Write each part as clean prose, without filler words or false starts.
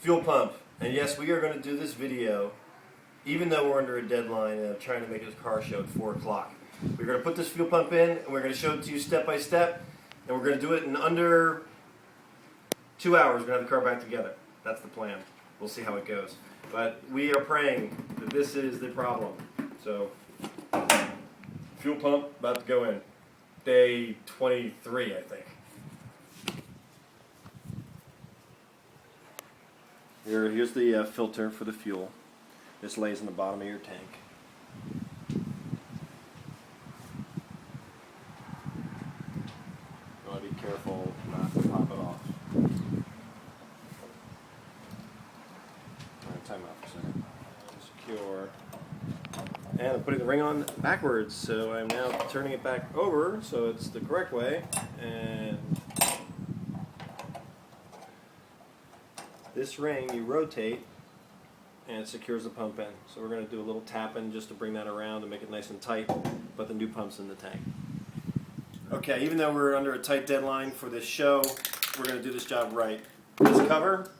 Fuel pump. And yes, we are going to do this video even though we're under a deadline of trying to make this car show at 4 o'clock. We're going to put this fuel pump in and we're going to show it to you step by step, and we're going to do it in under 2 hours. We're going to have the car back together. That's the plan. We'll see how it goes. But we are praying that this is the problem. So, fuel pump about to go in. Day 23, I think. Here's the filter for the fuel. This lays in the bottom of your tank. You want to be careful not to pop it off. Alright, time out for a second. Secure. And I'm putting the ring on backwards, so I'm now turning it back over so it's the correct way. And this ring you rotate and it secures the pump in. So we're going to do a little tapping just to bring that around and make it nice and tight, but the new pump's in the tank. Okay, even though we're under a tight deadline for this show, we're going to do this job right. This cover,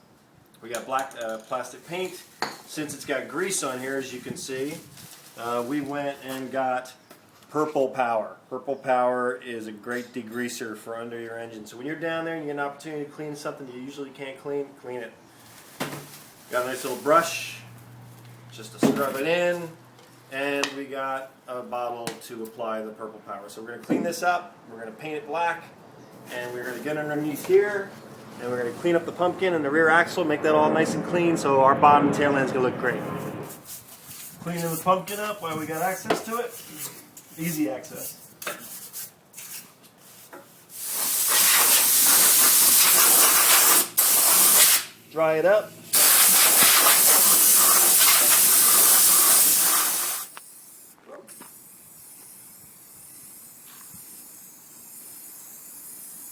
we got black plastic paint. Since it's got grease on here, as you can see, we went and got Purple Power. Purple Power is a great degreaser for under your engine. So when you're down there and you get an opportunity to clean something you usually can't clean it. Got a nice little brush just to scrub it in, and we got a bottle to apply the Purple Power. So we're going to clean this up, we're going to paint it black, and we're going to get underneath here, and we're going to clean up the pumpkin and the rear axle, make that all nice and clean so our bottom tail end's going to look great. Cleaning the pumpkin up while we got access to it. Easy access. Dry it up.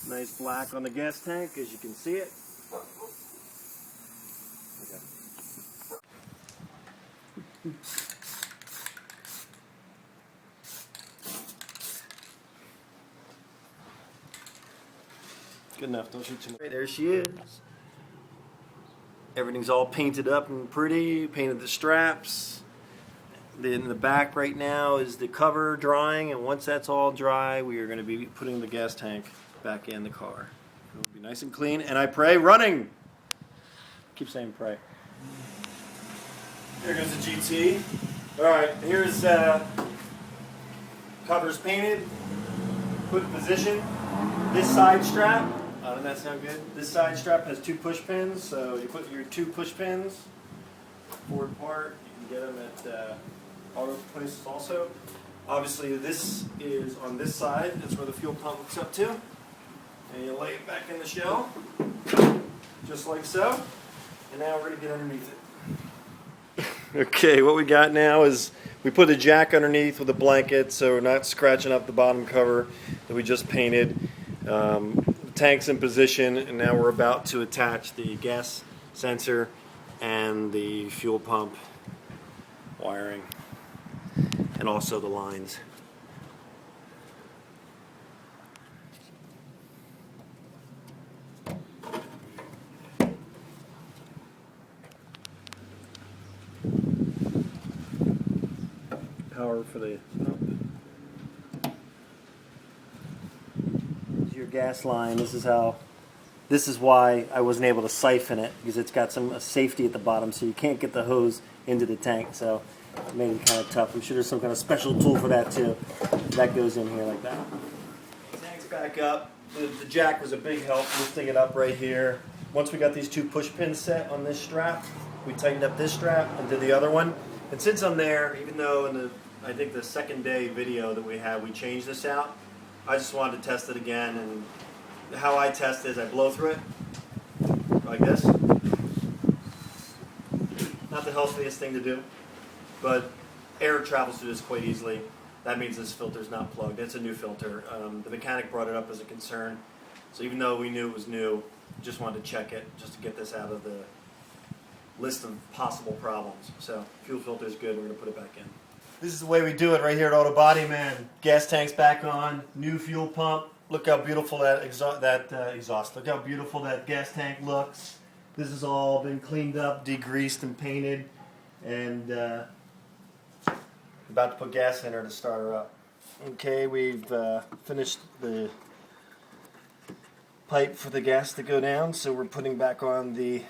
Nice black on the gas tank, as you can see it. Okay. Good enough, don't shoot too much. There she is. Everything's all painted up and pretty, painted the straps. In the back right now is the cover drying, and once that's all dry, we are going to be putting the gas tank back in the car. It'll be nice and clean, and I pray running. Keep saying pray. Here goes the GT. Alright, here's covers painted, put in position. This side strap, doesn't that sound good? This side strap has 2 push pins, so you put your 2 push pins forward part. You can get them at auto places also. Obviously this is on this side, that's where the fuel pump hooks up to. And you lay it back in the shell, just like so. And now we're going to get underneath it. Okay, what we got now is we put a jack underneath with a blanket so we're not scratching up the bottom cover that we just painted. The tank's in position, and now we're about to attach the gas sensor and the fuel pump wiring, and also the lines. Power for the pump. This is your gas line. This is why I wasn't able to siphon it, because it's got some safety at the bottom, so you can't get the hose into the tank. So it made it kind of tough. I'm sure there's some kind of special tool for that too. That goes in here like that. Tank's back up. The jack was a big help lifting it up right here. Once we got these 2 push pins set on this strap, we tightened up this strap and did the other one. And since I'm there, even though in I think the second day video that we had, we changed this out, I just wanted to test it again. And how I test is I blow through it like this. Not the healthiest thing to do, but air travels through this quite easily. that means this filter's not plugged. It's a new filter. The mechanic brought it up as a concern, so even though we knew it was new, just wanted to check it just to get this out of the list of possible problems. So fuel filter is good. We're going to put it back in. This is the way we do it right here at Auto Body Man. Gas tank's back on, new fuel pump. Look how beautiful that exhaust. Look how beautiful that gas tank looks. This has all been cleaned up, degreased, and painted, and about to put gas in her to start her up. Okay, we've finished the pipe for the gas to go down, so we're putting back on the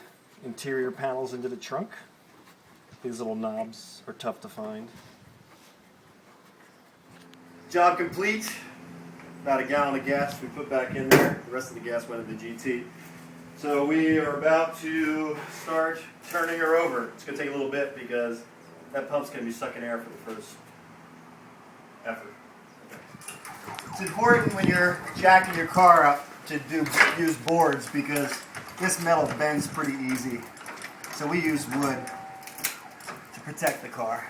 interior panels into the trunk. These little knobs are tough to find. Job complete. About a gallon of gas we put back in there. The rest of the gas went into the GT. So we are about to start turning her over. It's going to take a little bit because that pump's going to be sucking air for the first effort. Okay. It's important when you're jacking your car up to use boards because this metal bends pretty easy. So we use wood to protect the car.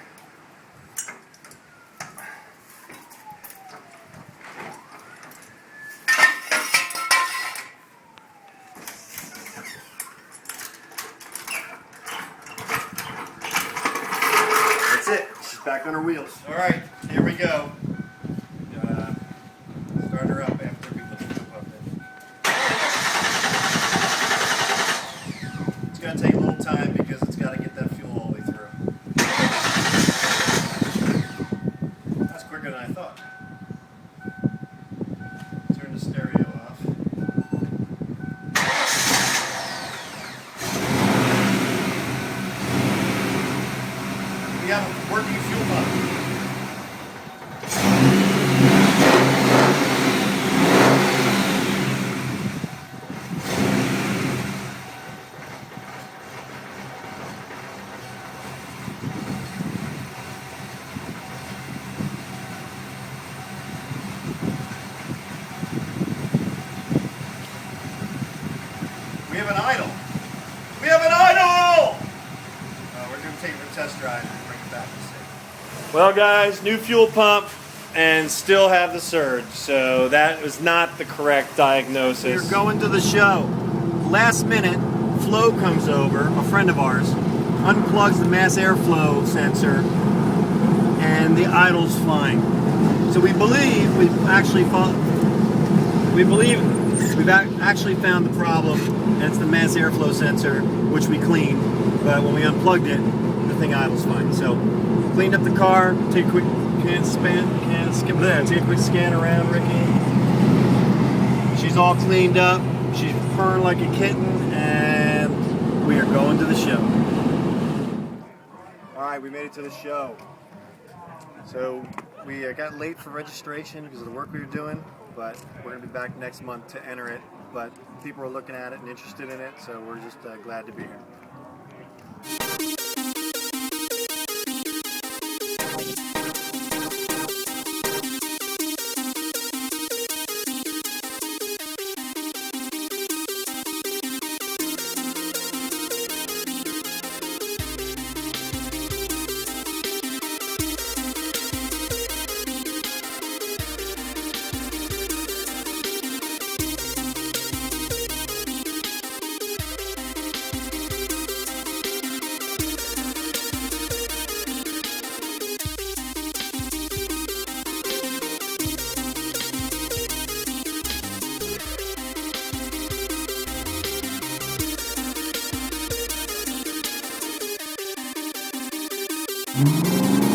That's it. She's back on her wheels. All right, here we go. Start her up after we put the fuel pump in. It's going to take a little time because it's got to get that fuel all the way through. That's quicker than I thought. Turn the stereo off. We have a working fuel pump. We have an idle. We have an idle! We're going to take it for a test drive and bring it back and see. Well, guys, new fuel pump and still have the surge. So that was not the correct diagnosis. We're going to the show. Last minute, Flo comes over, a friend of ours, unplugs the mass airflow sensor, and the idle's fine. So we believe we've actually found the problem, and it's the mass airflow sensor, which we cleaned, but when we unplugged it, the thing idles fine. So, cleaned up the car, take a quick scan around Ricky. She's all cleaned up, she's purring like a kitten, and we are going to the show. Alright, we made it to the show. So, we got late for registration because of the work we were doing, but we're going to be back next month to enter it. But people are looking at it and interested in it, so we're just glad to be here. Mm-hmm.